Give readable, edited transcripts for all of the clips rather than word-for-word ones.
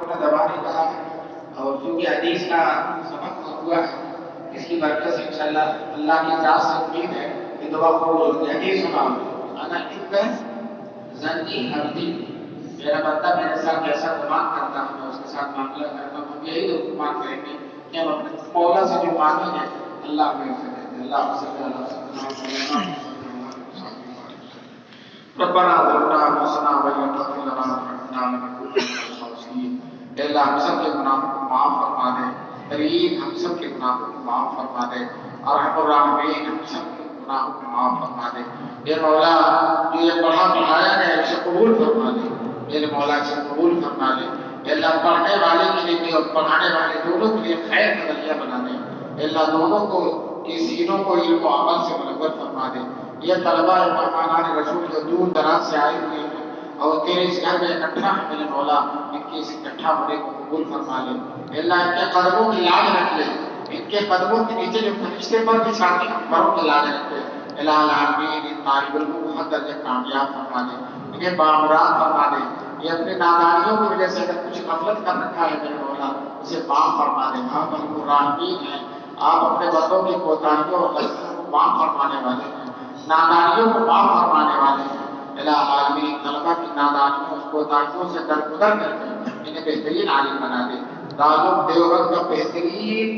نے زبانی کہا ہے اور چونکہ حدیث کا سبق ہوا ہے اس کی برکت سے انشاءاللہ اللہ کی ذات سے امید ہے کہ دعا قبول ہوگی. حدیث سنا انا ایک زنی حردی میرا بندہ میرے ساتھ جیسا گمان کرتا ہے میں اس کے ساتھ معاملہ کرتا ہوں. یہی تو گمان کریں گے کہ ہم اپنے مولا سے جو مانگیں گے اللہ ہمیں اسے دیتے ہیں. اللہ صلی اللہ علیہ وسلم ربنا ظلمنا انفسنا وان لم تغفر لنا وترحمنا لنكونن من الخاسرين. اے اللہ ہم سب کے گناہوں کو معاف فرما دے. کریم ہم سب کے گناہوں کو معاف فرما دے. ارحم الراحمین ہم سب کے گناہوں کو معاف فرما دے. اے مولا جو یہ پڑھا پڑھایا ہے اسے قبول فرما دے. میرے مولا اسے قبول فرما دے. اے اللہ پڑھنے والے کے لیے بھی اور پڑھانے والے دونوں کے لیے خیر کا ذریعہ بنا دے. اے اللہ دونوں کو کی سینوں کو علم و عمل سے منور فرما دے. یہ طلبہ مہمانان رسول جو دور دراز سے آئے ہوئے ہیں اور تیرے اس گھر میں اکٹھا ہے میرے مولا ان کے اس اکٹھا ہونے کو قبول فرما لے. اللہ ان کے قدموں کی لاج رکھ لے. ان کے قدموں کے نیچے جو فرشتے پر بھی ساتھی بروں کی لاج رکھ لے. الہ العالمین ان طالب علم کو بہت درجے کامیاب فرما دے. انہیں بامراد فرما دے. یہ اپنے نادانیوں کی وجہ سے اگر کچھ غفلت کر رکھا ہے میرے مولا اسے معاف فرما دے. آپ الراحمین ہیں. آپ اپنے بندوں کی کوتاہیوں اور غلطیوں کو معاف فرمانے والے ہیں. نادانیوں کو معاف فرمانے والے ہیں. الہ العالمین طلبہ کی نادانیوں کوتاہیوں سے درگزر کر کے انہیں بہترین عالم بنا دے. دارالعلوم دیوبند کا بہترین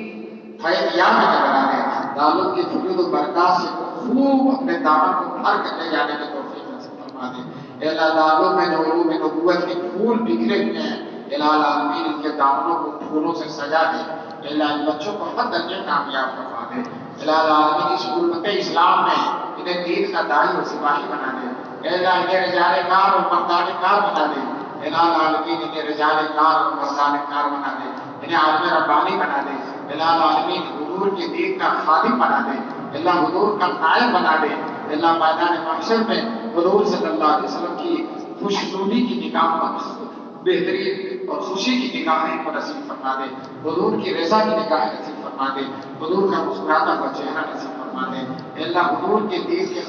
فیض یاب بنا دے. دارالعلوم کی فضول و برکات سے خوب اپنے دامن کو بھر کر لے جانے کی توفیق نصیب فرما دے. اے اللہ دارالعلوم میں جو علوم نبوت کے پھول بکھرے ہوئے ہیں الہ العالمین ان کے دامنوں کو پھولوں سے سجا دے. اے اللہ ان بچوں کو ہر درجے کامیاب فرما دے. الہ العالمین اس امت اسلام میں انہیں دین کا داعی و سپاہی بنا دے. اے اللہ انہیں رجال کار اور مردان کار بنا دے. الہ العالمین انہیں رجال کار اور مردان کار بنا دے. انہیں عالم ربانی بنا دے. الہ العالمین حضور کے دین کا خادم بنا دے. اللہ حضور کا نائب بنا دے. اللہ میدان محشر میں حضور صلی اللہ علیہ وسلم کی خوشنودی کی نگاہوں بہترین اور خوشی کی نگاہیں کو نصیب فرما دے. حضور کی رضا کی نگاہیں نصیب فرما دے. حضور کا مسکراتا ہوا چہرہ نصیب فرما دے. اللہ حضور کے دین کے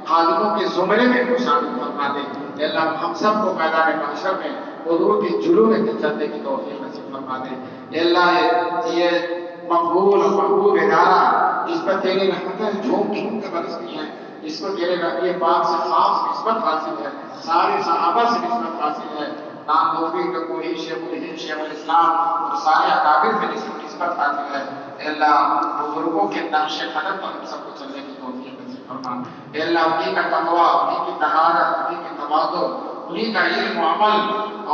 خادموں کے زمرے میں کو شامل فرما دے. اللہ ہم سب کو میدان محشر میں حضور کے جلوے میں چلنے کی توفیق نصیب فرما دے. اللہ یہ مقبول اور محبوب ادارہ جس پر تیری رحمتیں جھوم جھوم کے برستی ہیں جس کو تیرے نبی پاک سے خاص نسبت حاصل ہے سارے صحابہ سے نسبت حاصل ہے نام توفیق کا کوئی شیخ الہند شیخ الاسلام اور سارے اکابر سے نسبت حاصل ہے. اے اللہ بزرگوں کے نقش قدم پر ہم سب کو چلنے کی توفیق نصیب فرما. اے اللہ انہیں کا تقویٰ انہیں کی طہارت انہیں کی تواضع انہیں کا علم و عمل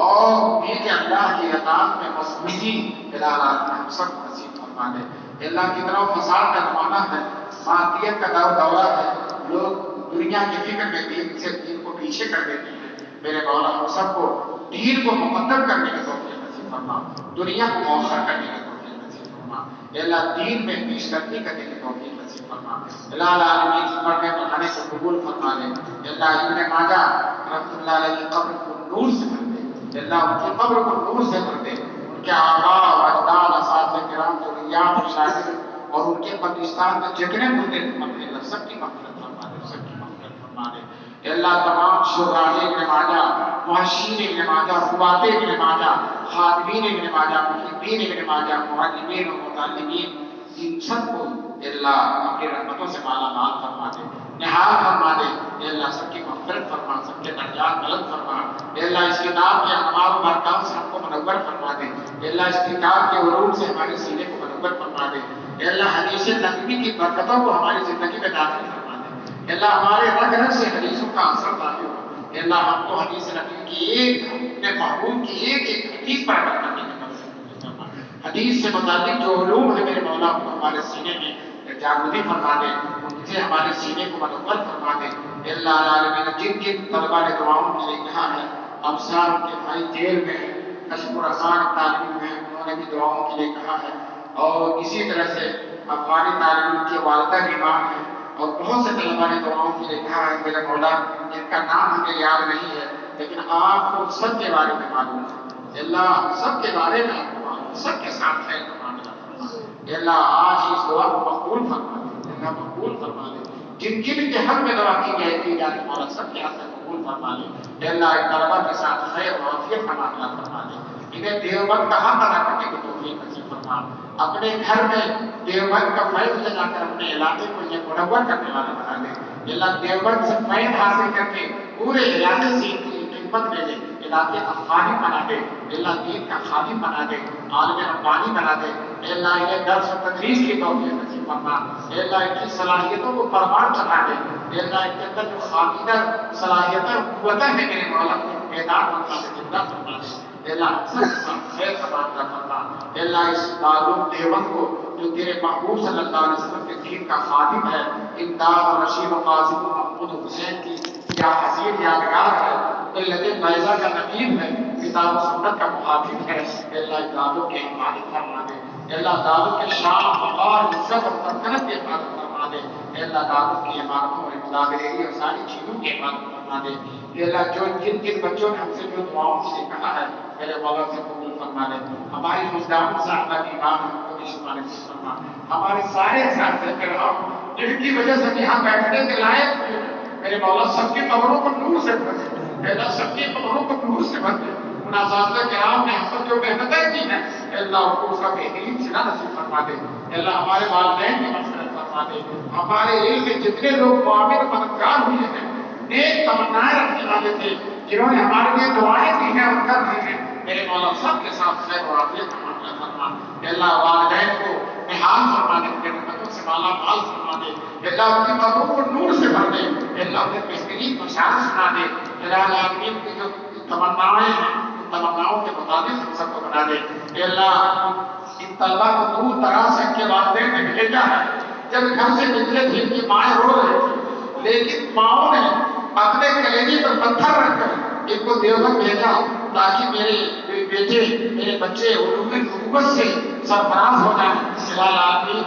اور انہیں کے اللہ کی اطاعت میں مضبوطی الہ العالمین ہم سب کو نصیب فرما دے. اے اللہ کتنا فساد کا زمانہ ہے معافیت کا دورہ ہے لوگ دنیا کی فکر میں دین کو پیچھے کر دیتے ہیں. میرے مولا ہم سب کو دین کو مقدم کرنے کی توفیق نصیب فرما. دنیا کو مؤخر کرنے کی توفیق نصیب فرما. اے اللہ دین میں پیش قدمی کرنے کی توفیق نصیب فرما. الہ العالمین پڑھنے پڑھانے کو قبول فرما دے. اے اللہ ابن ماجہ رحمۃ اللہ علیہ کی قبر کو نور سے بھر دے. اے اللہ ان کی قبر کو نور سے بھر دے. ان کے آبا و اجداد اساتذہ کرام ذریات شاگرد اور ان کے قبرستان میں جتنے مردے اللہ سب کی مغفرت فرما دے. سب کی مغفرت فرما دے. اے اللہ تمام شہداء ابن ماجہ محشین ابن ماجہ روات ابن ماجہ خادمین ابن ماجہ محبین ابن ماجہ معلمین و متعلمین ان سب کو اللہ اپنی رحمتوں سے مالا مال فرما دے نہال فرما دے. اے اللہ سب کی مغفرت فرما سب کے درجات بلند فرما. اے اللہ اس کتاب کے انوار و برکات سے ہم کو منور فرما دے. اے اللہ اس کتاب کے علوم سے ہمارے سینے کو منور فرما دے. اے اللہ حدیث نبوی کی برکتوں کو ہماری زندگی میں داخل فرما دے. اے اللہ ہمارے رگ رگ سے حدیثوں کا اثر داخل ہو. اے اللہ ہم کو حدیث نبوی کی ایک اپنے محبوب کی ایک حدیث پر عمل کرنے کی توفیق فرما. حدیث سے متعلق جو علوم ہے میرے مولا کو ہمارے سینے میں جاگردی فرما دے. ان سے ہمارے سینے کو منور فرما دے. اے اللہ العالمین جن جن طلباء نے دعاؤں کے لیے کہا ہے ابصار کے بھائی جیل میں ہیں کشف و رسان تعلیم میں انہوں نے بھی دعاؤں کے لیے کہا ہے اور اسی طرح سے افغانی تعلیم کی والدہ بیمار ہیں اور بہت سے طلباء نے دعاؤں کے لیے کہا ہے میرے مولا جن کا نام ہمیں یاد نہیں ہے لیکن آپ کو سب کے بارے میں معلوم ہے. اللہ سب کے بارے میں آپ کو معلوم سب کے ساتھ ہے معاملہ. اللہ آج اس دعا کو مقبول فرما دے. اللہ مقبول فرما دے. جن جن کے حق میں دعا کی جائے کی جاتی مولا سب کے حق میں قبول فرما لے. اللہ طلبا کے ساتھ خیر و عافیت کا معاملہ فرما دے. انہیں دیوبند کا حق ادا کرنے کی توفیق نصیب فرما، اپنے گھر میں دیوبند کا فیض لے جا کر اپنے علاقے کو یہ منور کرنے والا بنا دے۔ اللہ دیوبند سے فیض حاصل کر کے پورے علاقے سے ان کی خدمت لے لے، علاقے کا خادم بنا دے، اللہ دین کا خادم بنا دے، عالم ربانی بنا دے۔ اللہ انہیں درس و تدریس کی توفیق نصیب فرما، اللہ ان کی صلاحیتوں کو پروان چڑھا دے، اللہ ان کے اندر جو خامدہ صلاحیتیں اور قوتیں ہیں میرے مولا میدان بنتا سے زندہ فرما دے۔ اللہ سب خیر تمام کا فرما، اللہ اس دارالعلوم دیوبند کو جو تیرے محبوب صلی اللہ علیہ وسلم کے دین کا خادم ہے، امداد و رشید و قاسم و محمود و حسین کی کیا حسین یادگار ہے، ملت بیضا کا نبیل ہے، کتاب و سنت کا محافظ ہے، اللہ دادوں کے حفاظت فرما دے، اللہ دادوں کے شان وقار عزت اور سلطنت کی حفاظت فرما دے، اللہ دادوں کی عمارتوں اور امدادی اور ساری چیزوں کی حفاظت فرما دے۔ اللہ جو جن بچوں نے ہم سے جو دعاؤں سے کہا ہے میرے مولا سے قبول فرما دے، ہماری مزدام صاحبہ کی ماں کو بھی شفا نصیب فرما، ہمارے سارے اساتذہ کرام جن کی وجہ سے یہاں بیٹھنے کے لائق ہوئے میرے مولا سب کی قبروں کو نور سے بھر دے، اللہ سب کی قبروں کو نور سے بھر دے، ان اساتذہ کرام نے ہم پر جو محنتیں کی ہیں اللہ ان کو اس کا بہترین صلہ نصیب فرما دے، اللہ ہمارے والدین کی مغفرت فرما دے، ہمارے علم میں جتنے لوگ معاون مددگار ہوئے ہیں، نیک تمنائیں رکھنے والے تھے، جنہوں نے ہمارے لیے دعائیں کی ہیں اور کر دی ہیں، میرے مولا سب کے ساتھ خیر و عافیت کا معاملہ فرما، اللہ والدین کو نہال فرما دے، اپنے رحمتوں سے مالا مال فرما دے، اللہ ان کی قبروں کو نور سے بھر دے، اللہ انہیں بہترین بشارت سنا دے، اللہ العالمین کی جو تمنائیں ہیں تمناؤں کے مطابق ہم سب کو بنا دے، اللہ ان طلبہ کو دور دراز سے ان کے والدین نے بھیجا ہے، جب گھر سے نکلے تھے ان کی مائیں رو رہے تھے، لیکن ماؤں نے اپنے کلیجے پر پتھر رکھ کر ان کو دیوبند بھیجا تاکہ میرے بیٹے میرے بچے علوم نبوت سے سرفراز ہو جائیں۔ فی الحال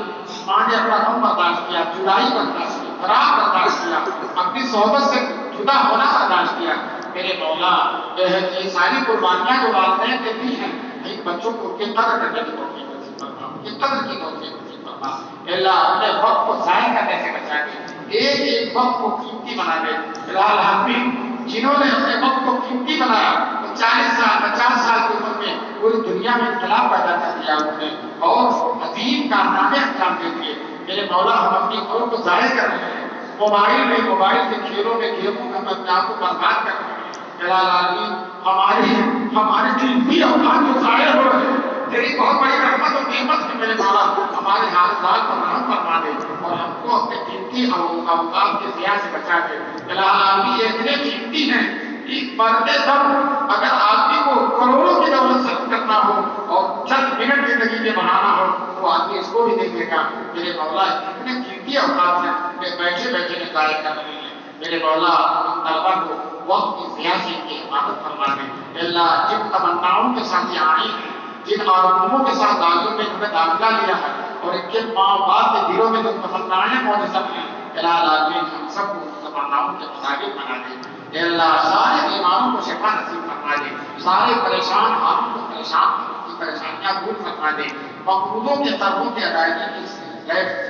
ماں نے اپنا غم برداشت کیا، جدائی برداشت کی، فراق برداشت کیا، اپنی صحبت سے جدا ہونا برداشت کیا۔ میرے مولا یہ ساری قربانیاں جو والدین نے دی ہیں ان بچوں کو ان کی قدر کرنے کی توفیق نصیب فرما، ان کی قدر کی توفیق نصیب فرما، اللہ اپنے وقت کو ضائع کرنے سے بچا کے ایک ایک وقت کو قیمتی بنا دے۔ فی الحال ہم بھی جنہوں نے اپنے وقت کو قیمتی بنایا 40 سال 50 سال کی عمر میں پوری دنیا میں انقلاب پیدا کر دیا انہوں نے اور عظیم کارنامے انجام دے دیے۔ میرے مولا ہم اپنی عمر کو ضائع کر رہے ہیں، موبائل کے کھیلوں میں گیموں میں ہم اپنے آپ کو برباد کر رہے ہیں۔ العالمین ہمارے قیمتی اوقات جو ضائع ہو رہے ہیں تیری بہت بڑی رحمت اور نعمت ہے میرے مولا، ہمارے حالات پر رحم فرما دے اور ہم کو اپنے قیمتی اوقات کے ضیاع سے بچا دے۔ العالمین یہ اتنے قیمتی ہیں کہ مرتے دم اگر آدمی کو کروڑوں کی دولت صرف کرنا ہو اور چند منٹ زندگی میں بنانا ہو تو آدمی اس کو بھی دیکھے گا۔ میرے مولا اتنے قیمتی اوقات ہیں کہ بیٹھے بیٹھے ضائع کر رہے ہیں۔ میرے مولا طلبا کو وقت کی ضیاع سے کی حفاظت فرما دے۔ اللہ جن تمناؤں کے ساتھ یہ آئی ہیں، جن آرزوؤں کے ساتھ دادیوں میں انہوں نے داخلہ لیا ہے اور ان کے ماں باپ کے دلوں میں جو تمنائیں موجود ہیں العالمین ہم سب کو تمناؤں کے مطابق بنا دے۔ اللہ سارے بیماروں کو شفا نصیب فرما دے، سارے پریشان حالوں کو پریشانیاں دور فرما دے، مقبولوں کے قرضوں کی ادائیگی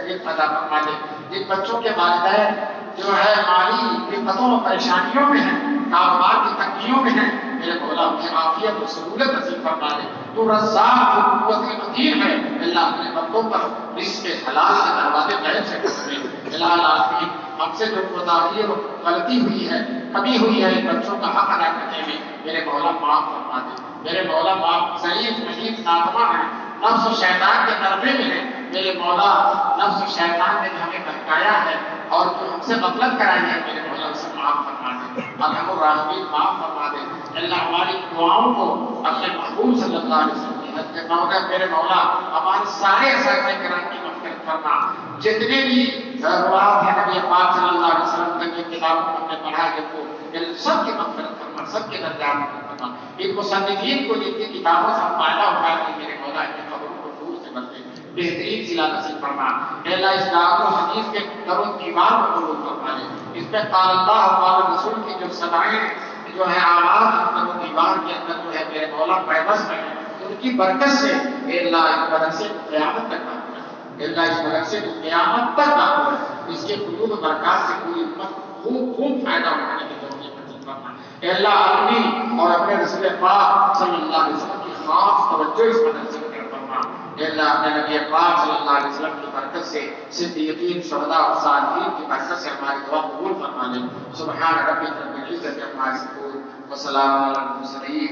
کی پیدا فرما دے۔ جن بچوں کے والدین جو ہے مالی دقتوں اور پریشانیوں میں ہیں، کاروبار کی تنگیوں میں ہیں، میرے مولا انہیں عافیت و سہولت نصیب فرما دے۔ تو رزاق جو قوت متین ہے اللہ اپنے بندوں پر رزق حلال کے دروازے غیب سے کھول دے۔ العالمین ہم سے جو کوتاہی اور غلطی ہوئی ہے کمی ہوئی ہے ان بچوں کا حق ادا کرنے میں میرے مولا معاف فرما دے۔ میرے مولا معاف ضعیف مجید ناتما ہے، نفس و شیطان کے غلبے میں ہے، میرے مولا نفس و شیطان نے ہمیں بہکایا ہے اور جو ہم سے غفلت کرائی ہے میرے مولا اسے معاف فرما دے، ارحم الراحمین معاف فرما دے۔ اللہ ہماری دعاؤں کو اپنے محبوب صلی اللہ علیہ وسلم کی حد میں مولا میرے مولا ہمارے سارے اساتذہ کرام کی مغفرت فرما، جتنے بھی ضرورات ہیں نبی پاک صلی اللہ علیہ وسلم کی کتابوں میں ہم نے پڑھا ہے کو سب کی مغفرت فرما، سب کے درجات میں فرما، ان مصنفین کو جن کی کتابوں سے ہم فائدہ اٹھا رہے ہیں میرے مولا ان کی خبروں کو دور سے بچے، بہترین صلہ نصیب فرما۔ اللہ اس دعوت و حدیث کے در و دیوار کو قبول فرما دے، اس میں قال اللہ قال رسول کی جو صدائیں جو ہے آواز در و دیوار کے اندر جو ہے میرے مولا پیوست ہے، ان کی برکت سے اللہ اس برکت سے قیامت تک نہ ہو، اللہ اس برکت سے قیامت تک نہ ہو، اس کے حدود و برکات سے پوری امت خوب فائدہ اٹھانے کی توفیق نصیب فرما۔ اللہ عالمین اور اپنے رسول پاک صلی اللہ علیہ وسلم کی خاص توجہ اس پر ذکر فرما. اے اللہ اپنے نبی پاک صلی اللہ علیہ وسلم کی برکت سے صدیقین شہداء اور صالحین کی برکت سے ہماری دعا قبول فرما لے. سبحان ربک رب العزت عما یصفون وسلام علی المرسلین